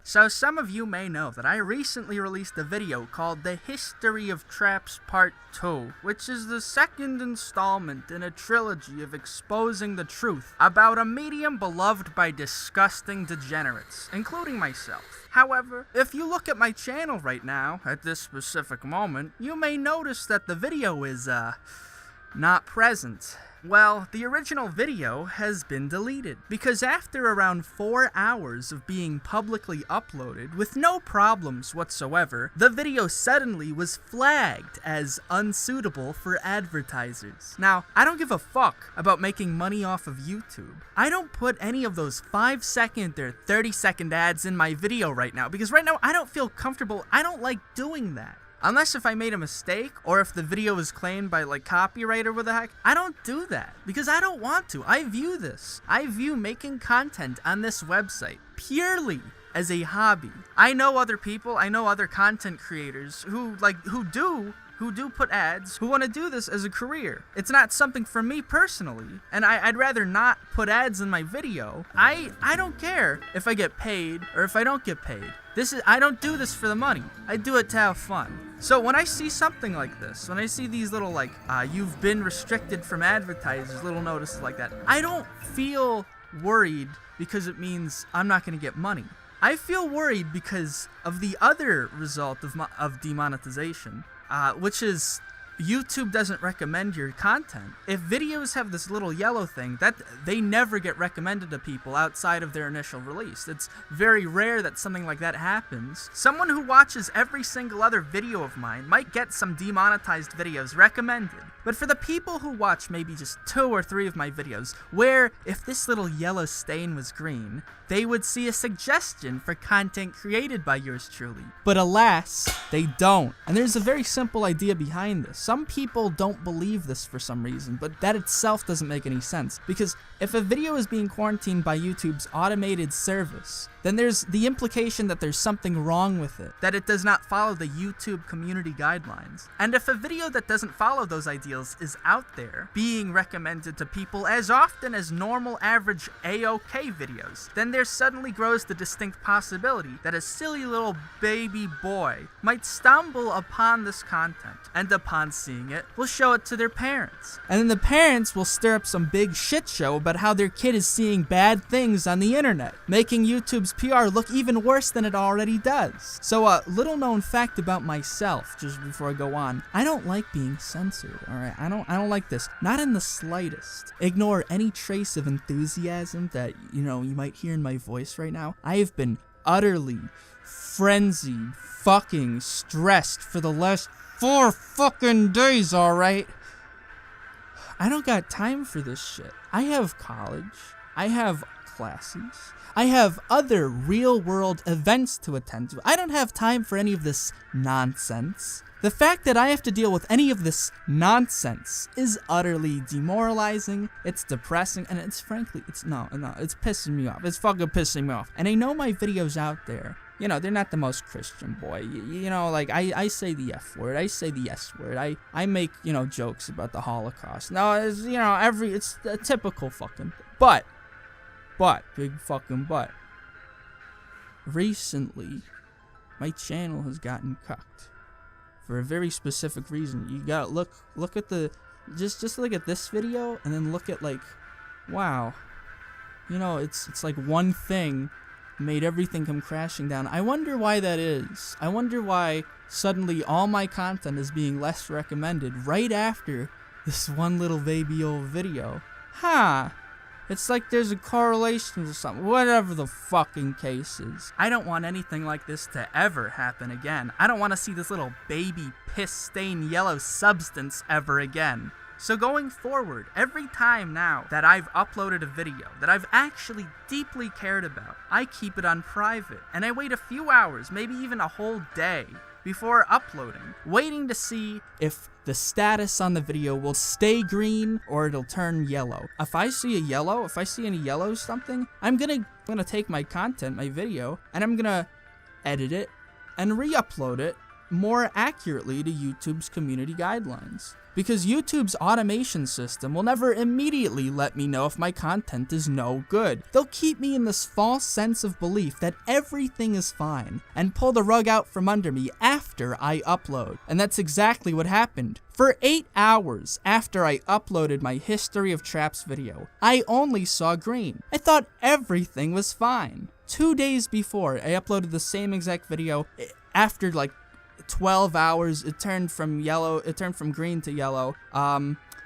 So some of you may know that I recently released a video called The History of Traps Part 2, which is the second installment in a trilogy of exposing the truth about a medium beloved by disgusting degenerates, including myself. However, if you look at my channel right now, at this specific moment, you may notice that the video is, not present. Well, the original video has been deleted, because after around 4 hours of being publicly uploaded with no problems whatsoever, the video suddenly was flagged as unsuitable for advertisers. Now, I don't give a fuck about making money off of YouTube. I don't put any of those 5-second or 30-second ads in my video right now, because right now I don't feel comfortable. I don't like doing that. Unless if I made a mistake, or if the video was claimed by, like, copyright or what the heck, I don't do that, because I don't want to. I view making content on this website purely as a hobby. I know other people, I know other content creators who do put ads, who want to do this as a career. It's not something for me personally, and I'd rather not put ads in my video. I don't care if I get paid or if I don't get paid. I don't do this for the money. I do it to have fun. So when I see something like this, when I see these little, like, you've been restricted from advertisers, little notices like that, I don't feel worried because it means I'm not going to get money. I feel worried because of the other result of demonetization, which is YouTube doesn't recommend your content. If videos have this little yellow thing, that they never get recommended to people outside of their initial release. It's very rare that something like that happens. Someone who watches every single other video of mine might get some demonetized videos recommended. But for the people who watch maybe just 2 or 3 of my videos, where if this little yellow stain was green, they would see a suggestion for content created by yours truly. But alas, they don't. And there's a very simple idea behind this. Some people don't believe this for some reason, but that itself doesn't make any sense. Because if a video is being quarantined by YouTube's automated service, then there's the implication that there's something wrong with it, that it does not follow the YouTube community guidelines. And if a video that doesn't follow those ideals is out there, being recommended to people as often as normal average A-OK videos, then there suddenly grows the distinct possibility that a silly little baby boy might stumble upon this content, and upon seeing it, will show it to their parents. And then the parents will stir up some big shit show about how their kid is seeing bad things on the internet, making YouTube's PR look even worse than it already does. So a little known fact about myself, just before I go on, I don't like being censored, alright? I don't like this. Not in the slightest. Ignore any trace of enthusiasm that, you might hear in my voice right now. I have been utterly frenzied, fucking stressed for the last 4 fucking days, alright? I don't got time for this shit. I have college. I have classes. I have other real-world events to attend to. I don't have time for any of this nonsense. The fact that I have to deal with any of this nonsense is utterly demoralizing, it's depressing, and it's pissing me off. It's fucking pissing me off. And I know my videos out there, they're not the most Christian, boy. I say the F word, I say the S word, I make, jokes about the Holocaust. No, it's, it's a typical fucking thing. But, big fucking but, recently, my channel has gotten cucked. For a very specific reason. You gotta look at just look at this video, and then look at, like, wow, it's like one thing made everything come crashing down. I wonder why that is. I wonder why suddenly all my content is being less recommended right after this one little baby old video. It's like there's a correlation or something, whatever the fucking case is. I don't want anything like this to ever happen again. I don't want to see this little baby piss-stained yellow substance ever again. So going forward, every time now that I've uploaded a video that I've actually deeply cared about, I keep it on private, and I wait a few hours, maybe even a whole day, before uploading, waiting to see if the status on the video will stay green or it'll turn yellow. If I see any yellow something, I'm gonna take my content, my video, and I'm gonna edit it and re-upload it more accurately to YouTube's community guidelines. Because YouTube's automation system will never immediately let me know if my content is no good. They'll keep me in this false sense of belief that everything is fine, and pull the rug out from under me after I upload. And that's exactly what happened. For 8 hours after I uploaded my History of Traps video, I only saw green. I thought everything was fine. 2 days before I uploaded the same exact video, after like 12 hours, it turned from green to yellow.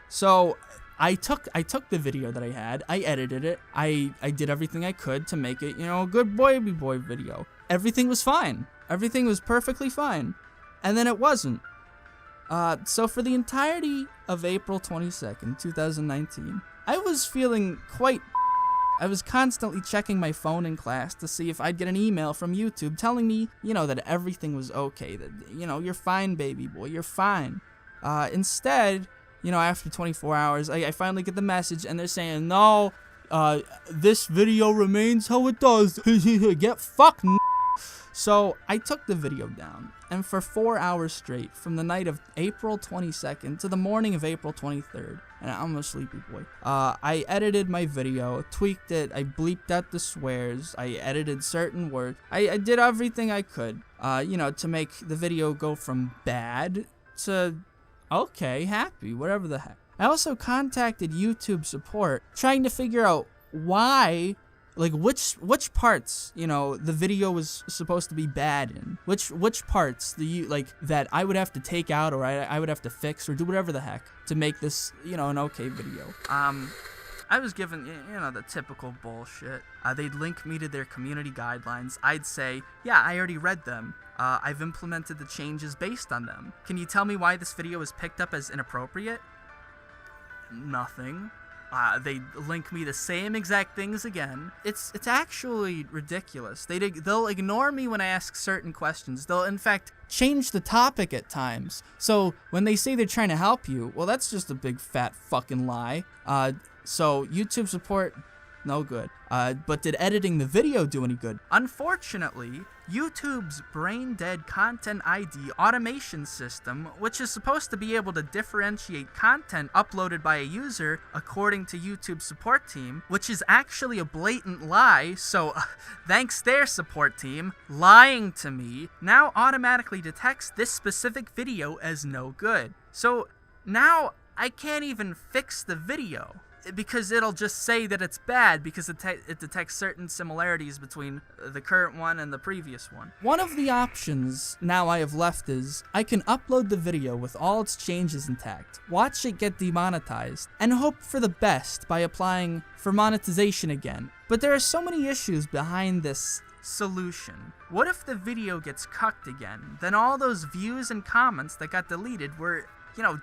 So I took the video that I had, I edited it, I did everything I could to make it, a good boy video. Everything was fine. Everything was perfectly fine. And then it wasn't. So for the entirety of April 22nd, 2019, I was feeling I was constantly checking my phone in class to see if I'd get an email from YouTube telling me, that everything was okay, that, you're fine, baby boy, you're fine. Instead, after 24 hours, I finally get the message, and they're saying, no, this video remains how it does. Get fucked. So I took the video down, and for 4 hours straight, from the night of April 22nd to the morning of April 23rd, and I'm a sleepy boy, I edited my video, tweaked it, I bleeped out the swears, I edited certain words, I did everything I could, to make the video go from bad to okay, happy, whatever the heck. I also contacted YouTube support, trying to figure out why, which parts, the video was supposed to be bad in. Which parts that I would have to take out, or I would have to fix, or do whatever the heck to make this, an okay video. I was given, the typical bullshit. They'd link me to their community guidelines. I'd say, yeah, I already read them. I've implemented the changes based on them. Can you tell me why this video was picked up as inappropriate? Nothing. They link me the same exact things again. It's actually ridiculous. They'll ignore me when I ask certain questions. They'll, in fact, change the topic at times. So when they say they're trying to help you, well, that's just a big fat fucking lie. So YouTube support, no good. But did editing the video do any good? Unfortunately, YouTube's brain-dead Content ID automation system, which is supposed to be able to differentiate content uploaded by a user according to YouTube's support team, which is actually a blatant lie, so thanks their support team, lying to me, now automatically detects this specific video as no good. So now I can't even fix the video, because it'll just say that it's bad because it detects certain similarities between the current one and the previous one. One of the options now I have left is I can upload the video with all its changes intact, watch it get demonetized, and hope for the best by applying for monetization again. But there are so many issues behind this solution. What if the video gets cucked again? Then all those views and comments that got deleted were,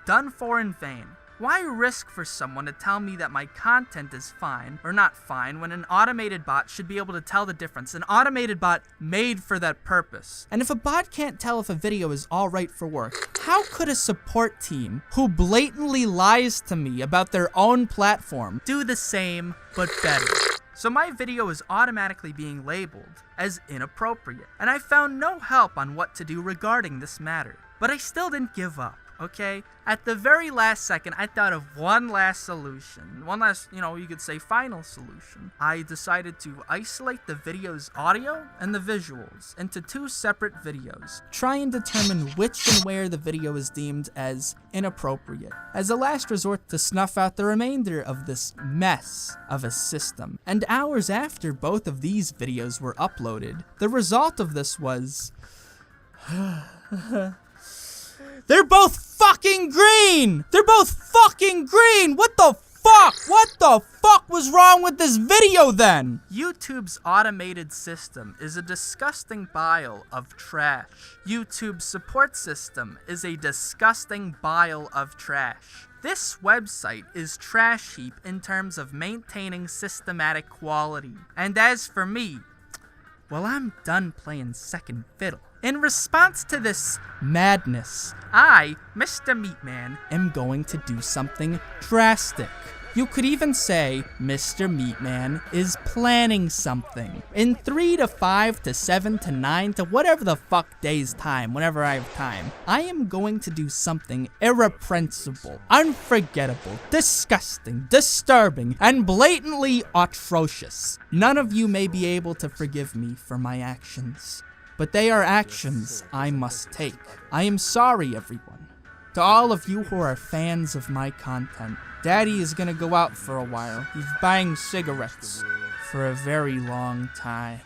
done for in vain. Why risk for someone to tell me that my content is fine or not fine when an automated bot should be able to tell the difference? An automated bot made for that purpose. And if a bot can't tell if a video is alright for work, how could a support team who blatantly lies to me about their own platform do the same but better? So my video is automatically being labeled as inappropriate, and I found no help on what to do regarding this matter. But I still didn't give up. Okay, at the very last second, I thought of one last solution. One last, you could say final solution. I decided to isolate the video's audio and the visuals into 2 separate videos. Try and determine which and where the video is deemed as inappropriate, as a last resort to snuff out the remainder of this mess of a system. And hours after both of these videos were uploaded, the result of this was... They're both fucking green! They're both fucking green! What the fuck? What the fuck was wrong with this video then? YouTube's automated system is a disgusting pile of trash. YouTube's support system is a disgusting pile of trash. This website is trash heap in terms of maintaining systematic quality. And as for me, well, I'm done playing second fiddle. In response to this madness, I, Mr. Meatman, am going to do something drastic. You could even say Mr. Meatman is planning something. In 3 to 5 to 7 to 9 to whatever the fuck day's time, whenever I have time, I am going to do something irrepressible, unforgettable, disgusting, disturbing, and blatantly atrocious. None of you may be able to forgive me for my actions, but they are actions I must take. I am sorry, everyone. To all of you who are fans of my content, Daddy is gonna go out for a while. He's buying cigarettes for a very long time.